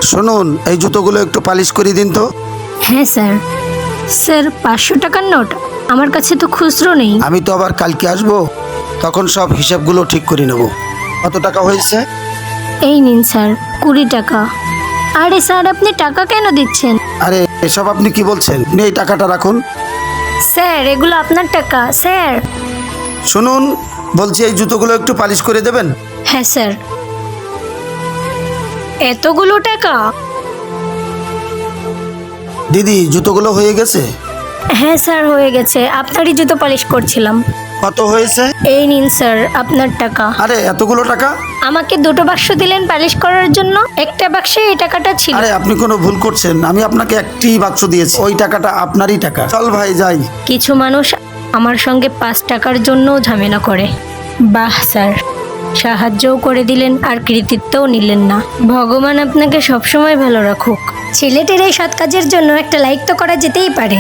শুনুন, এই জুতোগুলো একটু পালিশ করে দিন তো। হ্যাঁ স্যার। স্যার 500 টাকার নোট আমার কাছে তো খুচরো নেই। আমি তো আবার কালকে আসবো, তখন সব হিসাবগুলো ঠিক করে নেব। কত টাকা হয়েছে? এই নিন স্যার 20 টাকা। আরে স্যার আপনি টাকা কেন দিচ্ছেন? আরে এসব আপনি কি বলছেন? আপনি এই টাকাটা রাখুন। স্যার এগুলো আপনার টাকা স্যার। শুনুন, বলছি এই জুতোগুলো একটু পালিশ করে দেবেন। হ্যাঁ স্যার। এতগুলো টাকা? দিদি, জুতোগুলো হয়ে গেছে? হ্যাঁ স্যার হয়ে গেছে, আপনারই জুতো পালিশ করছিলাম। কত হয়েছে? এই নিন স্যার আপনার টাকা। আরে এতগুলো টাকা? আমাকে 2টো বাক্স দিলেন পালিশ করার জন্য, একটা বাক্সে এই টাকাটা ছিল। আরে আপনি কোনো ভুল করছেন, আমি আপনাকে একটি বাক্স দিয়েছি, ওই টাকাটা আপনারই টাকা। চল ভাই যাই। কিছু মানুষ আমার সঙ্গে 5 টাকার জন্যও ঝামেলা করে। বাহ স্যার, সাহায্যও করে দিলেন আর কৃতিত্বও নিলেন না। ভগবান আপনাকে সবসময় ভালো রাখুক। ছেলেটির এই সৎ কাজের জন্য একটা লাইক তো করা যেতেই পারে।